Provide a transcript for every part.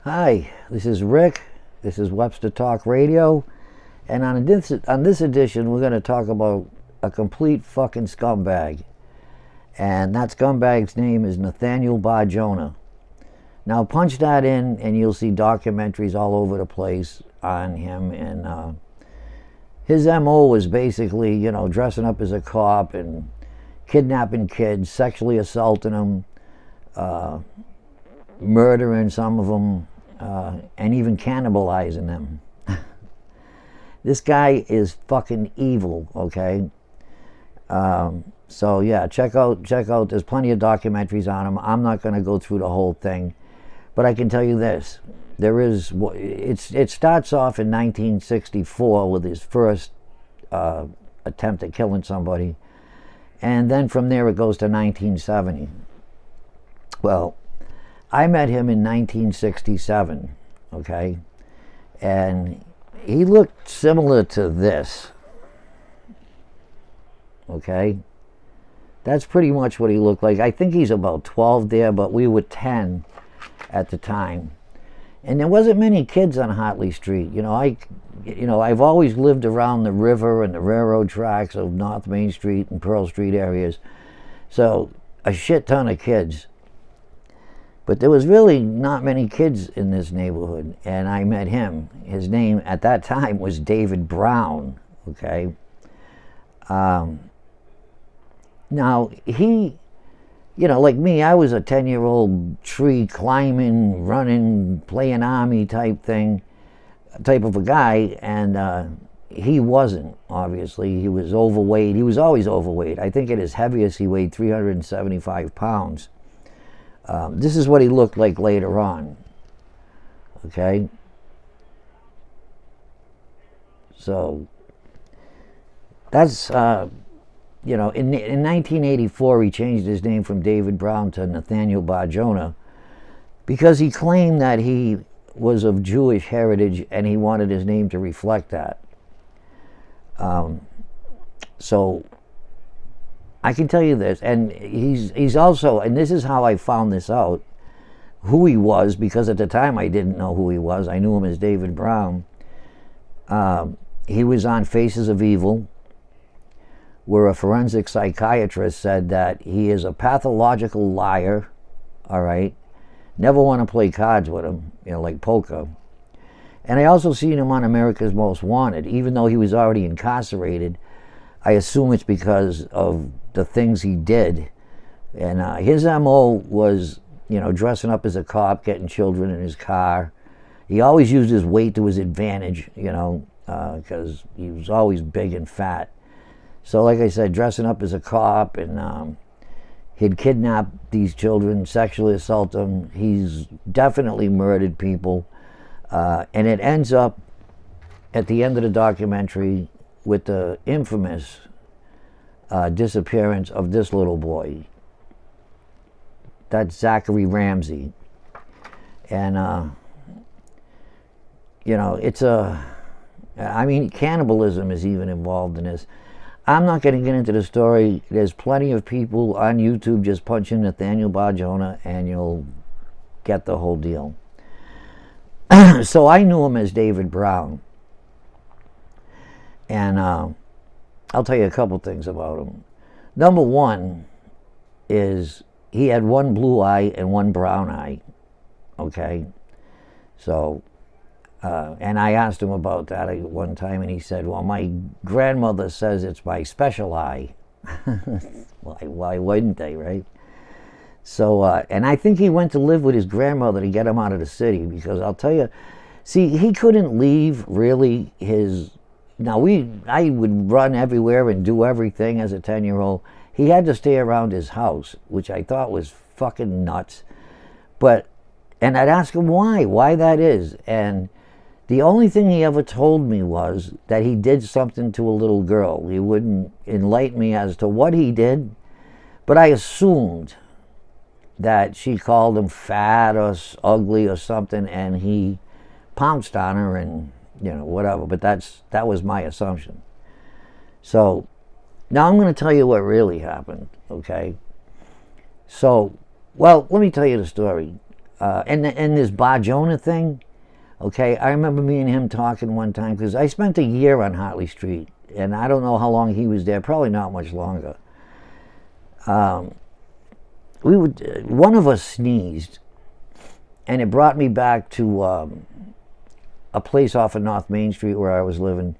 Hi, this is Rick. This is Webster Talk Radio. And on this edition, we're going to talk about a complete fucking scumbag. And that scumbag's name is Nathaniel Bar Jonah. Now, punch that in, and you'll see documentaries all over the place on him. And his MO was basically, dressing up as a cop and kidnapping kids, sexually assaulting them, murdering some of them, and even cannibalizing them. This guy is fucking evil, okay? So yeah, check out. There's plenty of documentaries on him. I'm not going to go through the whole thing, but I can tell you this: it starts off in 1964 with his first attempt at killing somebody, and then from there it goes to 1970. Well, I met him in 1967, okay? And he looked similar to this, okay? That's pretty much what he looked like. I think he's about 12 there, but we were 10 at the time. And there wasn't many kids on Hartley Street. I've always lived around the river and the railroad tracks of North Main Street and Pearl Street areas. So a shit ton of kids. But there was really not many kids in this neighborhood, and I met him. His name at that time was David Brown, okay? Now, he, like me, I was a 10-year-old tree climbing, running, playing army type of a guy, and he wasn't, obviously. He was overweight. He was always overweight. I think at his heaviest he weighed 375 pounds. This is what he looked like later on, okay? So, that's, in 1984 he changed his name from David Brown to Nathaniel Bar Jonah because he claimed that he was of Jewish heritage and he wanted his name to reflect that. So, I can tell you this, and he's also, and this is how I found this out, who he was, because at the time I didn't know who he was. I knew him as David Brown. He was on Faces of Evil, where a forensic psychiatrist said that he is a pathological liar, all right? Never want to play cards with him, like poker. And I also seen him on America's Most Wanted. Even though he was already incarcerated, I assume it's because of the things he did. And his MO was, dressing up as a cop, getting children in his car. He always used his weight to his advantage, because he was always big and fat. So like I said, dressing up as a cop, and he'd kidnap these children, sexually assault them. He's definitely murdered people. And it ends up, at the end of the documentary, with the infamous disappearance of this little boy. That's Zachary Ramsey. And, cannibalism is even involved in this. I'm not going to get into the story. There's plenty of people on YouTube. Just punch in Nathaniel Bar Jonah and you'll get the whole deal. So I knew him as David Brown. And I'll tell you a couple things about him. Number one is he had one blue eye and one brown eye, okay? So, and I asked him about that at one time, and he said, well, my grandmother says it's my special eye. Why wouldn't they, right? So, and I think he went to live with his grandmother to get him out of the city, because I'll tell you, see, he couldn't leave really his... Now, I would run everywhere and do everything as a 10-year-old. He had to stay around his house, which I thought was fucking nuts. And I'd ask him why that is. And the only thing he ever told me was that he did something to a little girl. He wouldn't enlighten me as to what he did, but I assumed that she called him fat or ugly or something, and he pounced on her and... whatever, but that was my assumption. So, now I'm going to tell you what really happened, okay? So, well, let me tell you the story. and this Bar Jonah thing, okay, I remember me and him talking one time, because I spent a year on Hartley Street, and I don't know how long he was there, probably not much longer. One of us sneezed, and it brought me back to a place off of North Main Street where I was living.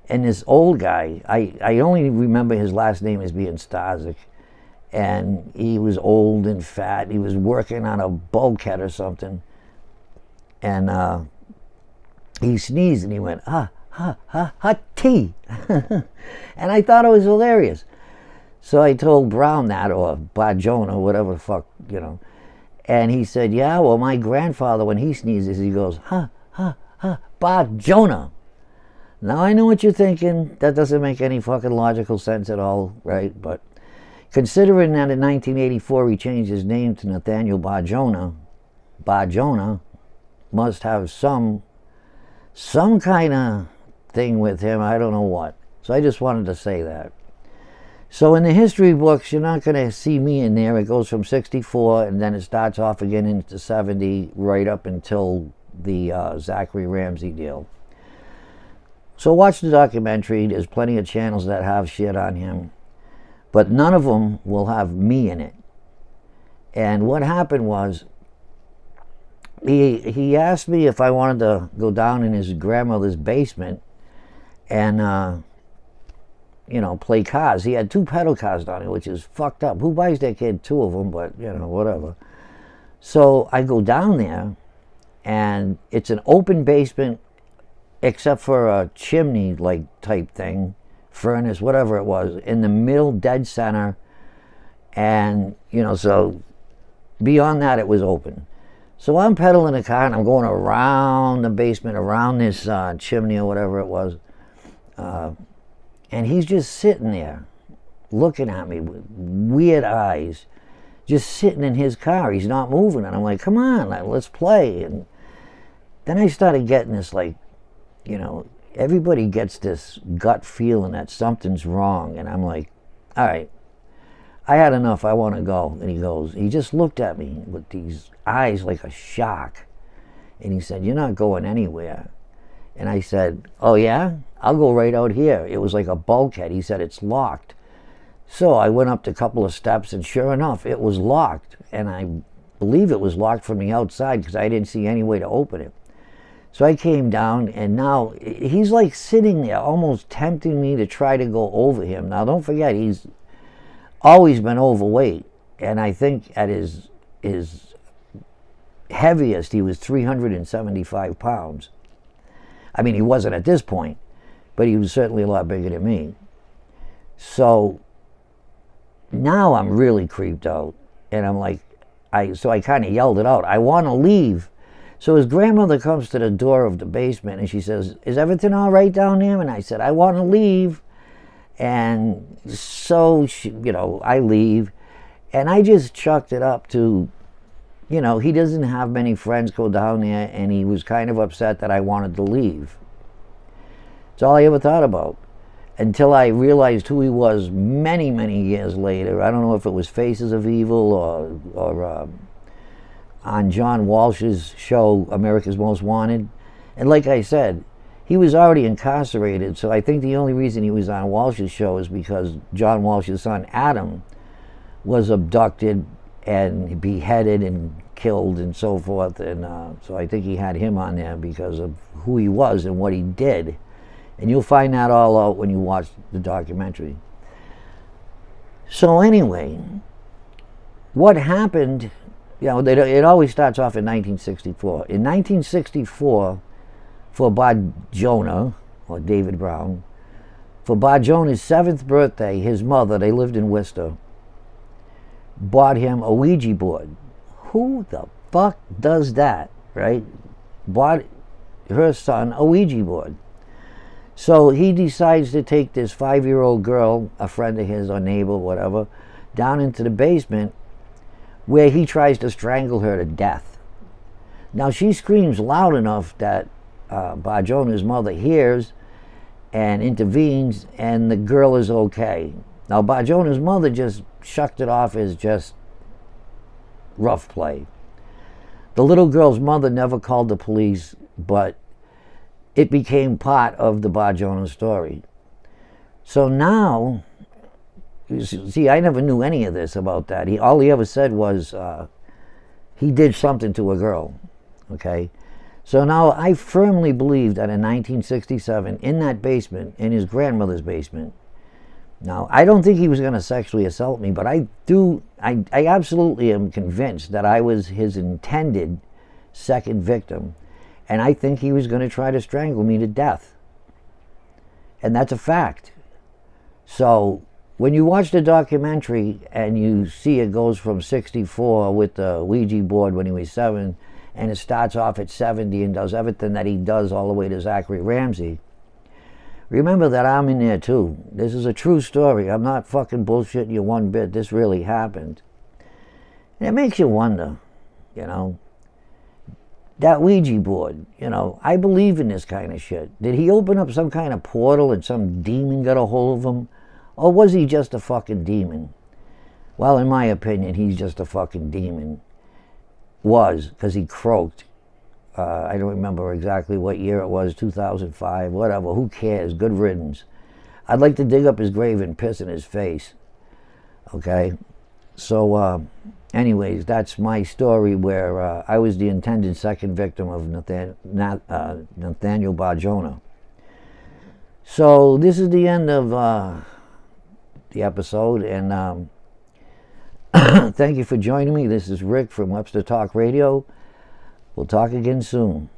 And this old guy, I only remember his last name as being Starzik, and he was old and fat. He was working on a bulkhead or something, and he sneezed and he went, tea. And I thought it was hilarious. So I told Brown that, or Bar Jonah, or whatever the fuck, and he said, yeah, well, my grandfather, when he sneezes, he goes, Bar Jonah. Now, I know what you're thinking. That doesn't make any fucking logical sense at all, right? But considering that in 1984 he changed his name to Nathaniel Bar Jonah must have some kind of thing with him. I don't know what. So I just wanted to say that. So in the history books, you're not going to see me in there. It goes from 64, and then it starts off again into 70, right up until the Zachary Ramsey deal. So watch the documentary. There's plenty of channels that have shit on him, but none of them will have me in it. And what happened was, he asked me if I wanted to go down in his grandmother's basement and play cars. He had 2 pedal cars down there, which is fucked up. Who buys their kid 2 of them? But whatever. So I go down there, and it's an open basement, except for a chimney like type thing, furnace, whatever it was, in the middle, dead center. And so beyond that, it was open. So I'm pedaling the car, and I'm going around the basement, around this chimney or whatever it was, and he's just sitting there looking at me with weird eyes, just sitting in his car. He's not moving, and I'm like, come on, let's play. And then I started getting this, like, everybody gets this gut feeling that something's wrong. And I'm like, all right, I had enough. I want to go. And he just looked at me with these eyes like a shark. And he said, you're not going anywhere. And I said, oh, yeah? I'll go right out here. It was like a bulkhead. He said, it's locked. So I went up a couple of steps, and sure enough, it was locked. And I believe it was locked from the outside, because I didn't see any way to open it. So I came down, and now he's like sitting there almost tempting me to try to go over him. Now, don't forget, he's always been overweight, and I think at his heaviest he was 375 pounds. I mean, he wasn't at this point, but he was certainly a lot bigger than me. So now I'm really creeped out, and I'm like, so I kind of yelled it out, I want to leave. So his grandmother comes to the door of the basement, and she says, is everything all right down there? And I said, I want to leave. And so, I leave, and I just chucked it up to, he doesn't have many friends go down there, and he was kind of upset that I wanted to leave. That's all I ever thought about, until I realized who he was many, many years later. I don't know if it was Faces of Evil or on John Walsh's show, America's Most Wanted. And like I said, he was already incarcerated, so I think the only reason he was on Walsh's show is because John Walsh's son, Adam, was abducted and beheaded and killed and so forth. And so I think he had him on there because of who he was and what he did. And you'll find that all out when you watch the documentary. So anyway, what happened, it always starts off in 1964. In 1964, for Bar Jonah, or David Brown, for Bar Jonah's 7th birthday, his mother, they lived in Worcester, bought him a Ouija board. Who the fuck does that, right? Bought her son a Ouija board. So he decides to take this 5-year-old girl, a friend of his or neighbor, whatever, down into the basement, where he tries to strangle her to death. Now she screams loud enough that Bar Jonah's mother hears and intervenes, and the girl is okay. Now Bar Jonah's mother just shucked it off as just rough play. The little girl's mother never called the police, but it became part of the Bar Jonah story. So now, see, I never knew any of this about that. All he ever said was he did something to a girl, okay? So now I firmly believe that in 1967, in that basement, in his grandmother's basement, now I don't think he was going to sexually assault me, but I absolutely am convinced that I was his intended second victim, and I think he was going to try to strangle me to death. And that's a fact. So when you watch the documentary and you see it goes from 64 with the Ouija board when he was 7, and it starts off at 70 and does everything that he does all the way to Zachary Ramsey, remember that I'm in there too. This is a true story. I'm not fucking bullshitting you one bit. This really happened. And it makes you wonder, you know, that Ouija board, you know, I believe in this kind of shit. Did he open up some kind of portal and some demon got a hold of him? Or was he just a fucking demon? Well, in my opinion, he's just a fucking demon. Was, because he croaked. I don't remember exactly what year it was, 2005, whatever, who cares, good riddance. I'd like to dig up his grave and piss in his face. Okay? So, anyways, that's my story where I was the intended second victim of Nathaniel Bar Jonah. So, this is the end of the episode, and thank you for joining me. This is Rick from Webster Talk Radio. We'll talk again soon.